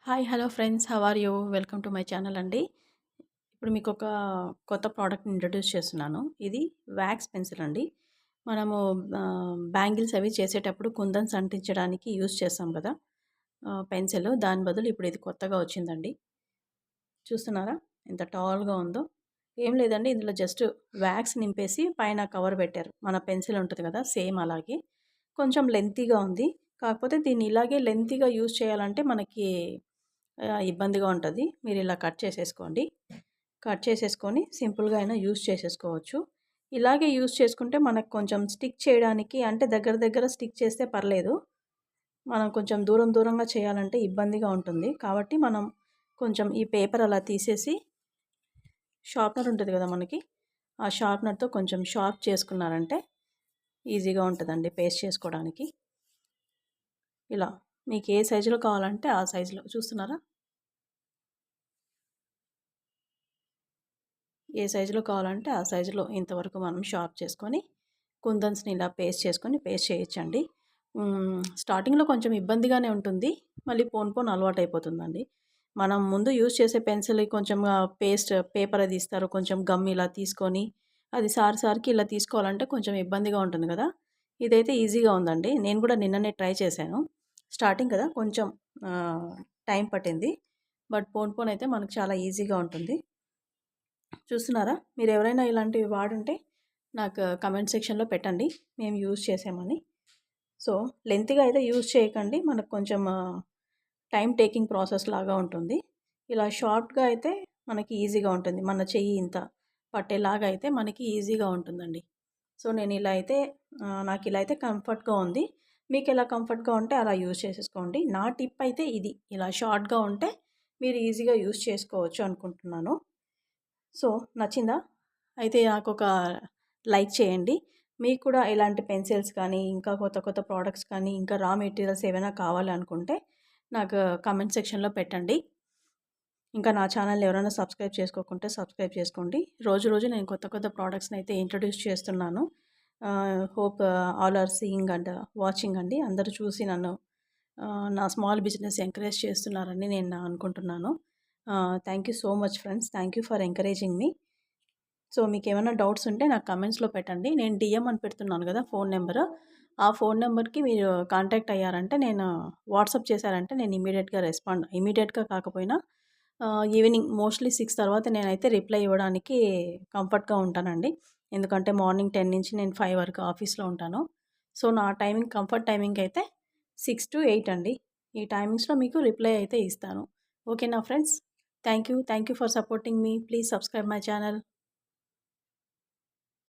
Hi! Hello friends. How are you? Welcome to my channel అండి. ఇప్పుడు మీకొక కొత్త ప్రోడక్ట్‌ని ఇంట్రొడ్యూస్ చేస్తున్నాను. ఇది వాక్స్ పెన్సిల్ అండి. మనము బ్యాంగిల్స్ అవి చేసేటప్పుడు కుందన్స్ అంటించడానికి యూజ్ చేస్తాం కదా! పెన్సిలు. దాని బదులు ఇప్పుడు ఇది కొత్తగా వచ్చిందండి. చూస్తున్నారా? ఎంత టాల్‌గా ఉందో. ఏం లేదండి, ఇందులో జస్ట్ వాక్స్ నింపేసి పైన కవర్ పెట్టారు. మన పెన్సిల్ ఉంటది కదా! సేమ్ అలాగే. కొంచెం లెంతీగా ఉంది. కాకపోతే దీన్ని ఇలాగే లెంతీగా యూజ్ చేయాలంటే మనకి ఇబ్బందిగా ఉంటది. మీరిలా కట్ చేసేసుకోండి. కట్ చేసేసుకొని సింపుల్‌గా అయినా యూజ్ చేసేసుకోవచ్చు. ఇలాగే యూజ్ చేసుకుంటే మనకు కొంచెం స్టిక్ చేయడానికి అంటే దగ్గర దగ్గర స్టిక్ చేస్తే పర్లేదు. మనం కొంచెం దూరం దూరంగా చేయాలంటే ఇబ్బందిగా ఉంటుంది. కాబట్టి మనం కొంచెం ఈ పేపర్ అలా తీసేసి షార్ప్‌నర్ ఉంటది కదా మనకి. ఆ షార్ప్‌నర్‌తో కొంచెం షార్ప్ చేసుకున్నారంటే ఈజీగా ఉంటదండి పేస్ట్ చేసుకోవడానికి. ఇలా మీకు ఏ సైజులో కావాలంటే ఆ సైజులో చూస్తున్నారా? ఏ సైజులో కావాలంటే ఆ సైజులో ఇంతవరకు మనం షార్ప్ చేసుకొని కుందన్స్‌ని ఇలా పేస్ట్ చేయొచ్చండి. స్టార్టింగ్‌లో కొంచెం ఇబ్బందిగానే ఉంటుంది. మళ్ళీ పోను పోను అలవాటయిపోతుందండి. మనం ముందు యూజ్ చేసే పెన్సిల్ కొంచెం పేపర్ అది ఇస్తారు. కొంచెం గమ్ ఇలా తీసుకొని అది సారికి ఇలా తీసుకోవాలంటే కొంచెం ఇబ్బందిగా ఉంటుంది గదా! ఇదైతే ఈజీగా ఉందండి. నేను కూడా నిన్ననే ట్రై చేశాను. స్టార్టింగ్ కదా కొంచెం ఆహ్, టైం పట్టింది. బట్ పోను పోను అయితే మనకు చాలా ఈజీగా ఉంటుంది. చూస్తున్నారా? మీరెవరైనా ఇలాంటివి వాడుంటే నాకు కామెంట్ సెక్షన్‌లో పెట్టండి. మేము యూజ్ చేసామని. సో, లెంగ్త్‌గా అయితే యూజ్ చేయకండి. మనకు కొంచెం టైమ్ టేకింగ్ ప్రాసెస్ లాగా ఉంటుంది. ఇలా షార్ట్‌గా అయితే మనకి ఈజీగా ఉంటుంది. మన చెయ్యి ఇంత పట్టేలాగా అయితే మనకి ఈజీగా ఉంటుందండి. సో, నేనిలా అయితే నాకిలా అయితే కంఫర్ట్‌గా ఉంది. మీకెలా కంఫర్ట్‌గా ఉంటే అలా యూజ్ చేసేసుకోండి. నా టిప్ అయితే ఇది. ఇలా షార్ట్‌గా ఉంటే మీరు ఈజీగా యూజ్ చేసుకోవచ్చు అనుకుంటున్నాను. సో, నచ్చిందా? అయితే నాకొక లైక్ చేయండి. మీకు కూడా ఇలాంటి పెన్సిల్స్ కానీ, ఇంకా కొత్త కొత్త ప్రొడక్ట్స్ కానీ, ఇంకా రా మెటీరియల్స్ ఏవైనా కావాలనుకుంటే నాకు కామెంట్ సెక్షన్‌లో పెట్టండి. ఇంకా నా ఛానెల్‌ని ఎవరైనా సబ్స్క్రైబ్ చేసుకోకుంటే సబ్స్క్రైబ్ చేసుకోండి. రోజు రోజు నేను కొత్త కొత్త ప్రొడక్ట్స్‌నైతే ఇంట్రొడ్యూస్ చేస్తున్నాను. Hope all are seeing and watching అండి. అందరూ చూసి నన్ను నా స్మాల్ బిజినెస్ ఎంకరేజ్ చేస్తున్నారని నేను అనుకుంటున్నాను. Thank you so much friends. Thank you for encouraging me. So, మీకేమన్నా డౌట్స్ ఉంటే నాకు కమెంట్స్‌లో పెట్టండి. నేను డీఎం అని పెడుతున్నాను గదా! Phone number. ఆ ఫోను నంబర్‌కి మీరు కాంటాక్ట్ అయ్యారంటే వాట్సాప్ చేశారంటే నేను ఇమ్మీడియేట్‌గా కాకపోయినా ఈవినింగ్ మోస్ట్‌లీ 6 తర్వాత నేనైతే రిప్లై ఇవ్వడానికి కంఫర్ట్‌గా ఉంటానండి. ఎందుకంటే మార్నింగ్ 10 నుంచి నేను 5 వరకు ఆఫీస్‌లో ఉంటాను. సో, నా కంఫర్ట్ టైమింగ్ అయితే 6-8 అండి. ఈ టైమింగ్స్‌లో మీకు రిప్లై అయితే ఇస్తాను. ఓకేనా friends? Thank you. Thank you for supporting me. Please subscribe my channel.